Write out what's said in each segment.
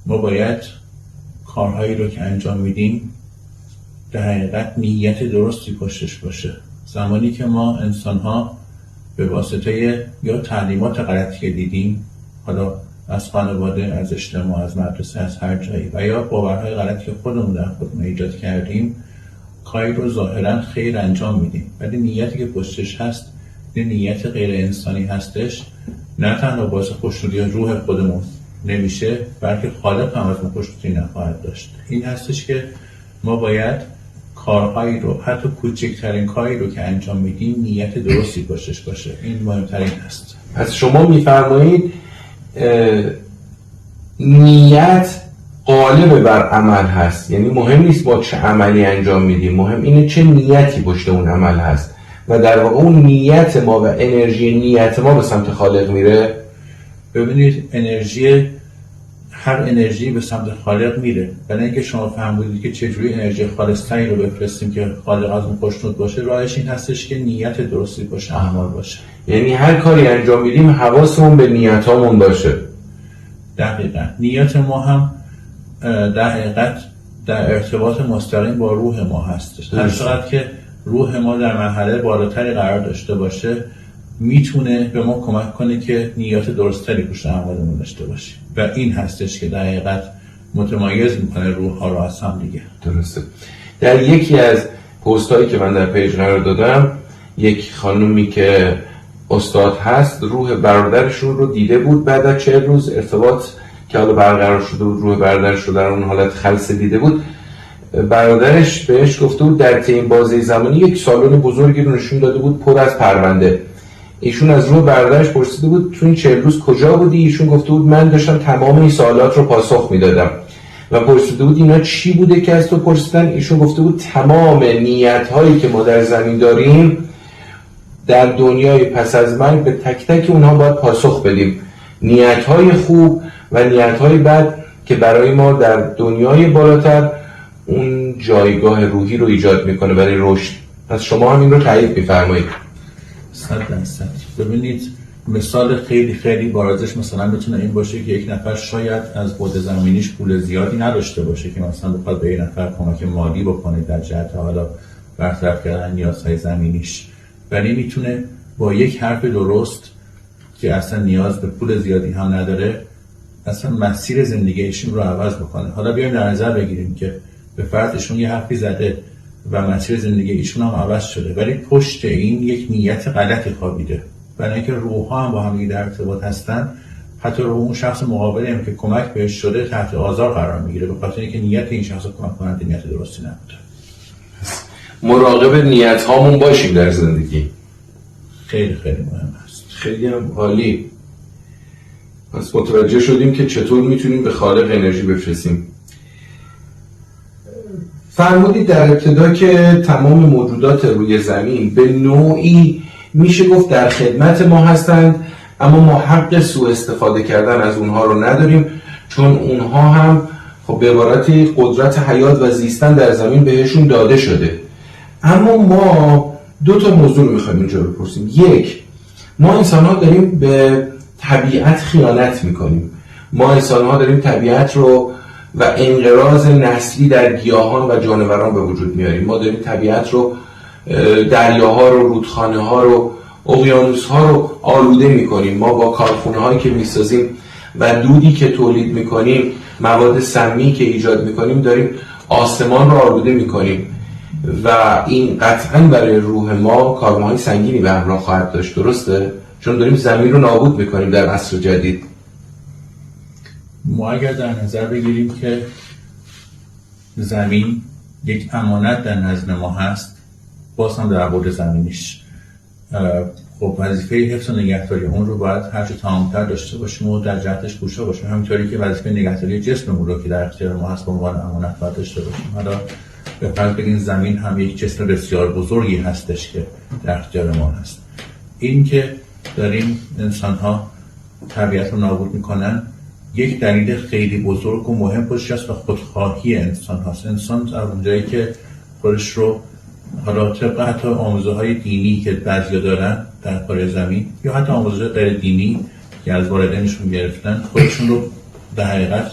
ما باید کارهایی رو که انجام میدیم در حقیقت نیت درستی پشتش باشه. زمانی که ما انسان‌ها به واسطه یا تعلیمات غلطی که دیدیم، حالا از خانواده، از اجتماع، از مدرسه، از هر جایی، و یا باورهای غلطی که خودمون در خودمون ایجاد کردیم، کاری رو ظاهراً خیر انجام میدیم، ولی نیتی که پشتش هست یه نیت غیر انسانی هستش. نه تنها باعث خوشنودی روح خودمون نمیشه، بلکه خالق هم از ما خوشنودی نخواهد داشت. این هستش که ما باید کارهایی رو، حتی کوچکترین کاری رو که انجام میدیم، نیت درستی پشتش باشه. این مهمترین هست. پس شما میفرمایید نیت غالب بر عمل هست، یعنی مهم نیست با چه عملی انجام میدیم، مهم اینه چه نیتی پشت اون عمل هست و در واقع اون نیت ما و انرژی نیت ما به سمت خالق میره. ببینید، هر انرژی به سمت خالق میره. برای اینکه شما فهمیدید که چجوری انرژی خالص‌تری رو بفرستیم که خالق از اون خوشنود باشه، راهش این هستش که نیت درستی باشه، اعمال باشه. یعنی هر کاری انجام میدیم حواسمون به نیتامون باشه. دقیقاً. نیت ما هم در حقیقت در ارتباط مستقیم با روح ما هستش. هر چقدر که روح ما در مرحله بالاتری قرار داشته باشه، میتونه به ما کمک کنه که نیات درستری پشت اعمالمون داشته باشیم و این هستش که در حقیقت متمایز میکنه روح ها رو از هم دیگه. درسته. در یکی از پستایی که من در پیج قرار دادم، یک خانومی که استاد هست روح برادرشون رو دیده بود بعد از 40 روز ارتباط که حالا برقرار شده بود، روح برادرش رو در اون حالت خلسه دیده بود. برادرش بهش گفته بود در طی این بازه زمانی یک سالن بزرگی رو نشون داده بود پر از پرونده. ایشون از روح برادرش پرسیده بود تو این 40 روز کجا بودی؟ ایشون گفته بود من داشتم تمام این سوالات رو پاسخ میدادم. و پرسیده بود اینا چی بوده که از تو پرسیدن؟ ایشون گفته بود تمام نیت هایی که ما در زمین داریم در دنیای پس از مرگ به تک تک اونها باید پاسخ بدیم. نیت های خوب و نیت های بد که برای ما در دنیای بالاتر اون جایگاه روحی رو ایجاد میکنه برای رشد. پس شما هم این رو تایید میفرمایید. 100%. ببینید، مثال خیلی خیلی بارزش مثلا میتونه این باشه که یک نفر شاید از بود زمینیش پول زیادی نداشته باشه که مثلا بخواد به یک نفر کمک مالی بکنه در جهت حالا برطرف کردن نیازهای زمینیش، ولی میتونه با یک حرف درست که اصلا نیاز به پول زیادی هم نداره، اصلا مسیر زندگیشون رو عوض بکنه. حالا بیایم در نظر بگیریم که به فرضشون یه حرفی زده و مسیر زندگی ایشون هم عوض شده، ولی پشت این یک نیت غلطی خوابیده. برای اینکه روح‌ها هم با هم در ارتباط هستن، حتی روح اون شخص مقابلی هم که کمک بهش شده تحت آزار قرار میگیره به خاطر اینکه نیت این شخص کمک کننده نیت درستی نبوده. مراقب نیت هامون باشیم در زندگی. خیلی خیلی مهم است. خیلی هم عالی. پس متوجه شدیم که چطور میتونیم به خالق انرژی بفرستیم. فرمودید در ابتدا که تمام موجودات روی زمین به نوعی میشه گفت در خدمت ما هستند، اما ما حق سوء استفاده کردن از اونها رو نداریم، چون اونها هم خب به عبارتی قدرت حیات و زیستن در زمین بهشون داده شده. اما ما دو تا موضوع رو میخوایم اینجا بپرسیم. یک، ما انسان ها داریم به طبیعت خیانت میکنیم. ما انسان ها داریم طبیعت رو و انقراض نسلی در گیاهان و جانوران به وجود میاریم. ما داریم طبیعت رو، دریاها رو، رودخانه ها رو، اقیانوس ها رو آلوده میکنیم. ما با کارخونه هایی که میسازیم و دودی که تولید میکنیم، مواد سمی که ایجاد میکنیم، داریم آسمان رو آلوده میکنیم و این قطعا برای روح ما کارمای سنگینی به همراه خواهد داشت. درسته؟ چون داریم زمین رو نابود میکنیم در عصر جدید. ما اگر در نظر بگیریم که زمین یک امانت در نزد ما هست، باز هم در بود زمینیش خب وظیفه حفظ و نگهداری اون رو باید هرچه تمام‌تر داشته باشیم و در جهتش کوشا باشیم، همینطوری که وظیفه نگهداری جسممون رو که در اختیار ما هست به عنوان امانت باید داشته باشیم. حالا به فرض بگیم زمین هم یک جسم بسیار بزرگی هستش که در اختیار ما هست. این که داریم انسان‌ها طبیعت رو نابود میکنن، یک دلیل خیلی بزرگ و مهم پشتش است و خودخواهی انسان هست. انسان از اونجایی که خودش رو حالا طبق حتی آموزه‌های دینی که بعضیا دارن در کار زمین یا حتی آموزه‌های غیر دینی که از والدینشون گرفتن، خودشون رو در حقیقت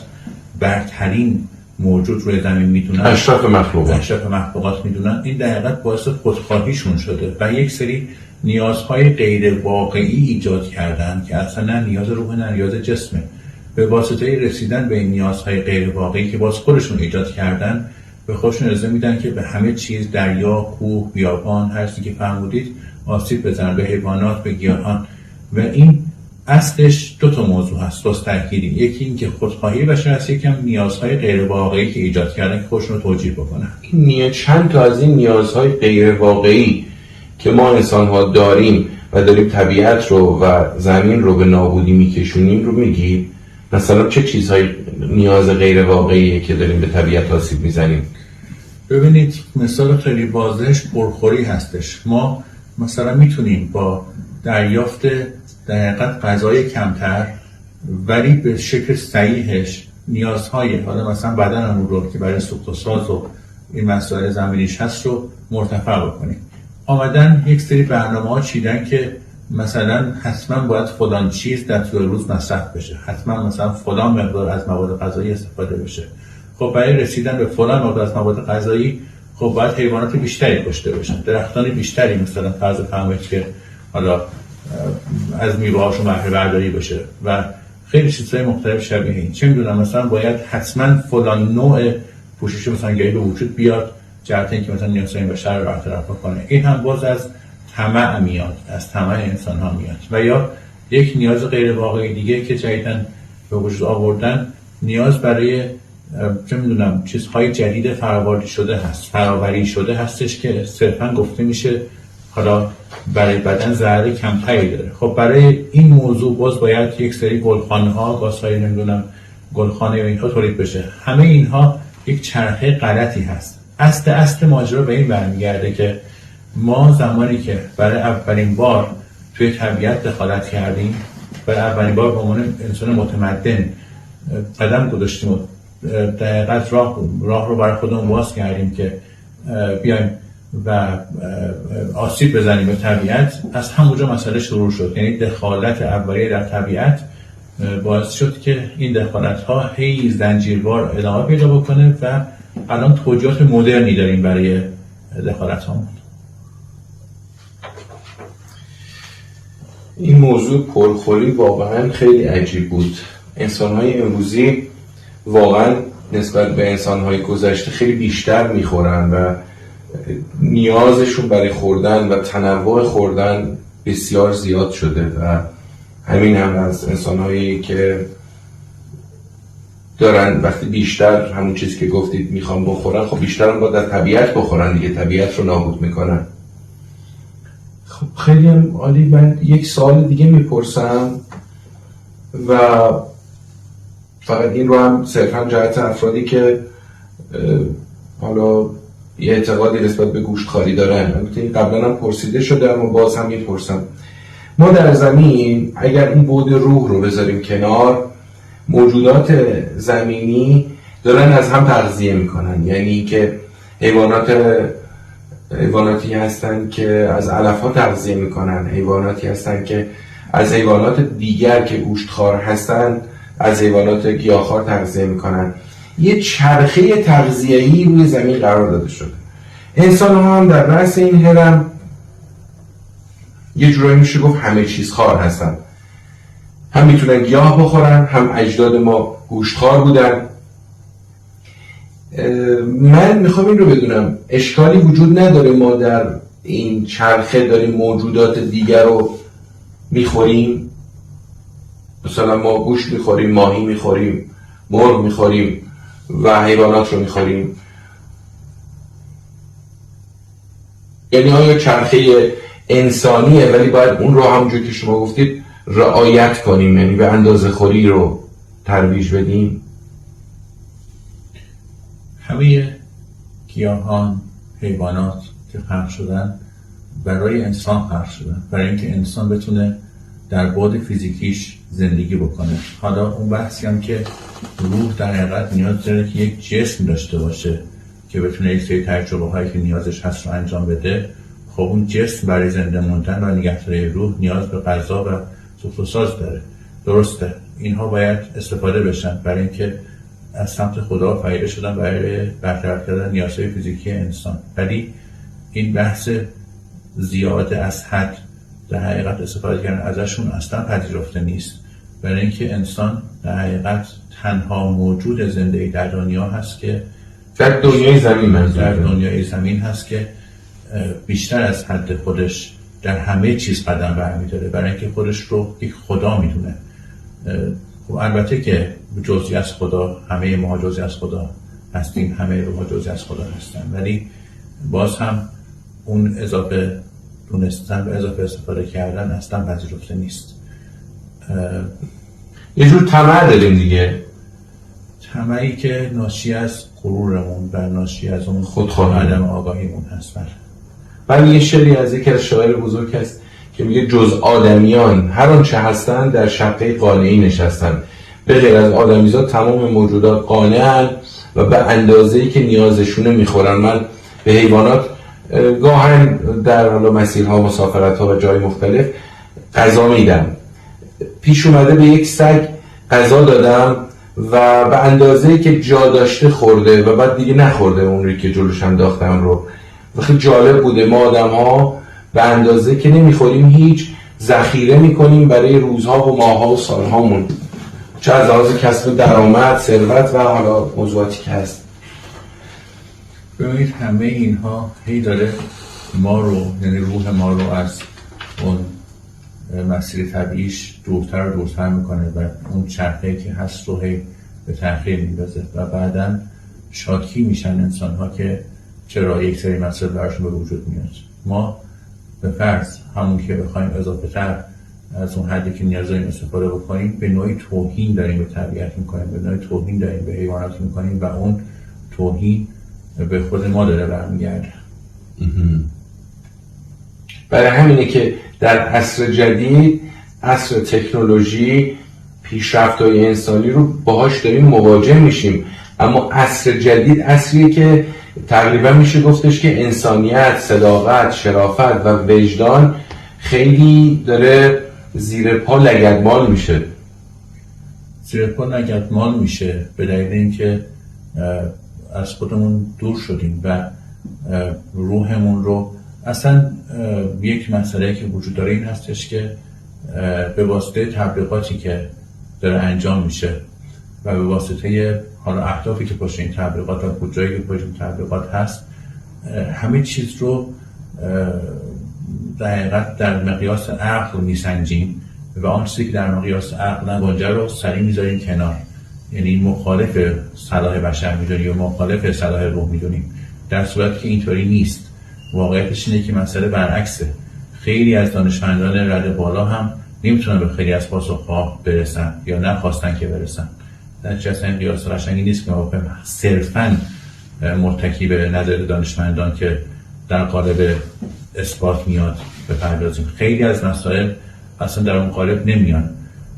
برترین موجود روی زمین میدونن، اشرف مخلوقات میدونن، این در حقیقت باعث خودخواهیشون شده و یک سری نیازهای غیر واقعی ایجاد کردن که اصلا نه نیاز روح نه نیاز جسمه. به واسطه رسیدن به این نیازهای غیر واقعی که باز خودشون ایجاد کردن، به خودشون اجازه میدن که به همه چیز، دریا، کوه، بیابان، هر چیزی که فرمودید، آسیب بزنن، به حیوانات، به گیاهان. و این اصلش دو تا موضوع هست گسترگیری. یکی این که خودخواهی بشر هست، یکی هم نیازهای غیر واقعی که ایجاد کردن که خودشون رو توجیه بکنن. چند تا از این نیازهای غیر واقعی که ما انسان ها داریم و داریم طبیعت رو و زمین رو به نابودی میکشونیم رو میگی؟ مثلا چه چیزهای نیاز غیر واقعیه که داریم به طبیعت آسیب میزنیم؟ ببینید مثال خیلی واضحش پرخوری هستش. ما مثلا میتونیم با دریافت در حقیقت غذای کمتر ولی به شکل صحیحش نیازهای حالا مثلا بدنمون رو که برای سوخت و ساز و این مسائل زمینیش هست رو مرتفع بکنیم. آمدن یک سری برنامه‌ها چیدن که مثلا حتما باید فلان چیز در طول روز مصرف بشه، حتما مثلا فلان مقدار از مواد غذایی استفاده بشه. خب برای رسیدن به فلان مقدار از مواد غذایی خب باید حیوانات بیشتری کشته بشن، درختان بیشتری مثلا فرض فرمایید که حالا از میوه‌هاشون بهره برداری بشه و خیلی چیزهای مختلف شبیه این. چه میدونم مثلا باید حتما فلان نوع پوشش مثلا گیاهی به وجود بیاد جهت اینکه مثلا نیازهای بشر رو برطرف کنه. این هم باز از طمع میاد، از طمع انسان ها میاد. و یا یک نیاز غیر واقعی دیگه که جدیداً به وجود آوردن، نیاز برای چه میدونم چیزهای جدید فراوری شده هستش که صرفاً گفته میشه حالا برای بدن ضرر کمتری داره. خب برای این موضوع باز باید یک سری گلخانه ها، گازهای نمیدونم گلخانه و اینها تولید بشه. همه اینها یک چرخه غلطی هست. اصل ماجرا به این برمیگرده که ما زمانی که برای اولین بار توی طبیعت دخالت کردیم، برای اولین بار به عنوان انسان متمدن قدم گذاشتیم و دقیقاً راه رو برای خودمون باز کردیم که بیایم و آسیب بزنیم به طبیعت، از همونجا مسئله شروع شد. یعنی دخالت اولیه در طبیعت باعث شد که این دخالت ها هی زنجیروار ادامه پیدا بکنه و الان توجیهات مدرنی داریم برای دخالت هامون. این موضوع پرخوری واقعا خیلی عجیب بود. انسان‌های امروزی واقعا نسبت به انسان‌های گذشته خیلی بیشتر میخورن و نیازشون برای خوردن و تنوع خوردن بسیار زیاد شده و همین هم از انسان‌هایی که دارن وقتی بیشتر همون چیزی که گفتید میخوان بخورن، خب بیشتر هم باید در طبیعت بخورن دیگه، طبیعت رو نابود میکنن. خب خیلی هم عالی. من یک سوال دیگه میپرسم و فقط این رو هم صرفا جهت افرادی که حالا یه اعتقادی نسبت به گوشتخواری دارن، البته این قبلا هم پرسیده شده اما باز هم میپرسم. ما در زمین اگر این بعد روح رو بذاریم کنار، موجودات زمینی دارن از هم تغذیه میکنن. یعنی که حیواناتی هستن که از علف ها تغذیه میکنن، حیواناتی هستن که از حیوانات دیگر که گوشتخوار هستن از حیوانات گیاهخوار تغذیه میکنن. یه چرخه تغذیه‌ای روی زمین قرار داده شده. انسان ها هم در رأس این هرم یه جورایی میشه گفت همه چیز خوار هستن. هم میتونن گیاه بخورن، هم اجداد ما گوشتخوار بودن. من میخوام این رو بدونم اشکالی وجود نداره ما در این چرخه داریم موجودات دیگر رو میخوریم؟ مثلا ما گوشت میخوریم، ماهی میخوریم، مرغ میخوریم و حیوانات رو میخوریم. یعنی آیا چرخه انسانیه ولی باید اون رو همونجور که شما گفتید رعایت کنیم، یعنی به اندازه خوری رو ترویج بدیم؟ همه گیاهان، حیوانات که خلق شدن برای انسان خلق شدن، برای اینکه انسان بتونه در بعد فیزیکیش زندگی بکنه. حالا اون بحثی هم که روح در حقیقت نیاز داره که یک جسم داشته باشه که بتونه یک سری تجربه هایی که نیازش هست رو انجام بده. خب اون جسم برای زنده موندن و نگهداری روح نیاز به غذا و سوخت و ساز داره. درسته اینها باید استفاده بشن برای اینکه از سمت خدا آفریده شدن برای برطرف کردن نیازهای فیزیکی انسان، ولی این بحث زیاده از حد در حقیقت استفاده کردن ازشون اصلا پذیرفته نیست، برای اینکه انسان در حقیقت تنها موجود زنده‌ای در دنیا هست که در دنیای زمین هست که بیشتر از حد خودش در همه چیز قدم برمی‌داره، برای اینکه خودش رو یک خدا میدونه. خب البته که جزئی از خدا، همه ما جزئی از خدا هستیم، همه روح جزئی از خدا هستن، ولی باز هم اون اضافه دونستن و اضافه استفاده کردن اصلا پذیرفته نیست. یه جور طمع داریم دیگه، طمعی که ناشی از غرورمون و ناشی از اون خودخواهی عدم آگاهیمون هست. من یه شعری از یکی از شاعر بزرگ هست که میگه جز آدمیان هر آنچه هستند در شقه قانعی نشستند، به غیر از آدمیزاد تمام موجودات قانعن و به اندازه‌ای که نیازشونه میخورن. من به حیوانات گاهن در مسیرها، مسافرت‌ها و جای مختلف غذا میدم. پیش اومده به یک سگ غذا دادم و به اندازه‌ای که جا داشته خورده و بعد دیگه نخورده اون رو که جلوش انداختم رو. و خیلی جالب بوده. ما آدم‌ها به اندازه‌ای که نمیخوریم هیچ، ذخیره میکنیم برای روزها و ماه‌ها و سال‌هامون، چه از لحاظ کسب درآمد، ثروت و حالا موضوعاتی که هست. ببینید همه اینها هی داره ما رو، یعنی روح ما رو از اون مسیر طبیعیش دورتر و دورتر میکنه و اون چرخه‌ای که هست رو هی به تأخیر میندازه و بعداً شاکی میشن انسان ها که چرا یک سری مسائل براشون به وجود میاد. ما به فرض همون که بخوایم اضافه تر از اون حدی که نیاز داریم استفاده بکنیم، به نوعی توهین داریم به طبیعت میکنیم، به نوعی توهین داریم به حیوانات میکنیم و اون توهین به خود ما داره برمیگرده. برای همینه که در عصر جدید، عصر تکنولوژی، پیشرفت‌های انسانی رو باهاش داریم مواجه میشیم، اما عصر جدید عصریه که تقریبا میشه گفتش که انسانیت، صداقت، شرافت و وجدان خیلی داره زیر پا لگدمال میشه. زیر پا لگدمال میشه به دلیل اینکه از خودمون دور شدیم و روحمون رو اصلا یک مسئله که وجود داره این هستش که به واسطه تبلیغاتی که داره انجام میشه و به واسطه حالا اهدافی که پشت این تبلیغات و کجایی که پشت این تبلیغات هست، همه چیز رو در حقیقت در مقیاس عقل میسنجیم و آن چیزی که در مقیاس عقل نگنجه رو سریع میذاریم کنار، یعنی مخالف صلاح بشر میدونیم و مخالف صلاح روح میدونیم، در صورتی که اینطوری نیست. واقعیتش اینه که مسئله برعکسه. خیلی از دانشمندان رده بالا هم نمیتونن به خیلی از پاسخ‌ها برسن یا نخواستن که برسن. در چه اصلا این قیاس قشنگی نیست که ما صرفاً مرتکی به نظر دانشمندان که در قالب اثبات میاد بپردازیم. خیلی از مسائل اصلا در اون قالب نمیان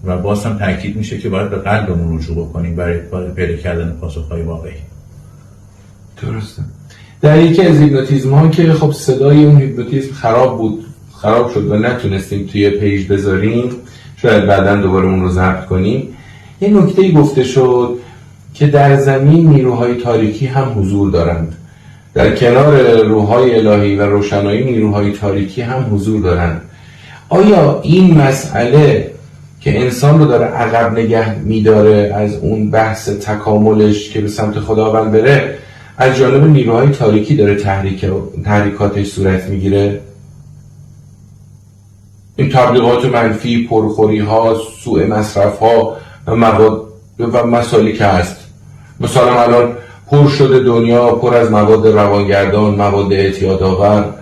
و باز هم تاکید میشه که باید به قلبمون رجوع بکنیم برای پیدا کردن پاسخ‌های واقعی. درسته. در یکی از هیپنوتیزم ها که خب صدای اون هیپنوتیزم خراب شد و نتونستیم توی پیج بذاریم، شاید بعداً دوباره اون رو ضبط کنیم، یه نکته‌ای گفته شد که در زمین نیروهای تاریکی هم حضور دارند. در کنار روح‌های الهی و روشنایی نیروهای تاریکی هم حضور دارند. آیا این مسئله که انسان رو داره عقب نگه می‌داره از اون بحث تکاملش که به سمت خداوند بره، از جانب نیروهای تاریکی داره تحریکاتش صورت میگیره؟ این تبلیغات منفی، پرخوری ها، سوء مصرف ها و مواد و مسائلی که هست، مثلا الان پر شده دنیا پر از مواد روانگردان، مواد اعتیادآور،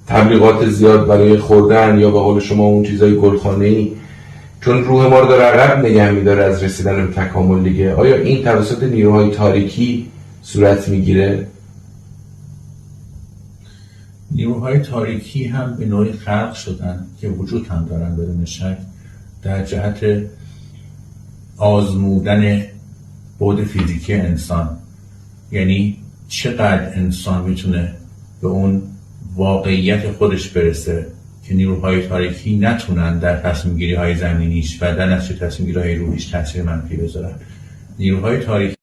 تبلیغات زیاد برای خوردن یا به قول شما اون چیزای گلخانه‌ای، چون روح ما رو داره عقب نگه میداره از رسیدن به تکامل دیگه. آیا این توسط نیروهای تاریکی صورت میگیره؟ نیروهای تاریکی هم به نوعی خلق شدن که وجود هم دارن بدون شک در جهت آزمودن بعد فیزیکی انسان، یعنی چقدر انسان میتونه به اون واقعیت خودش برسه که نیروهای تاریکی نتونن در تصمیم گیری های زمینیش و در نتیجه تصمیم گیری های روحیش تاثیر منفی بذارن. نیروهای تاریخی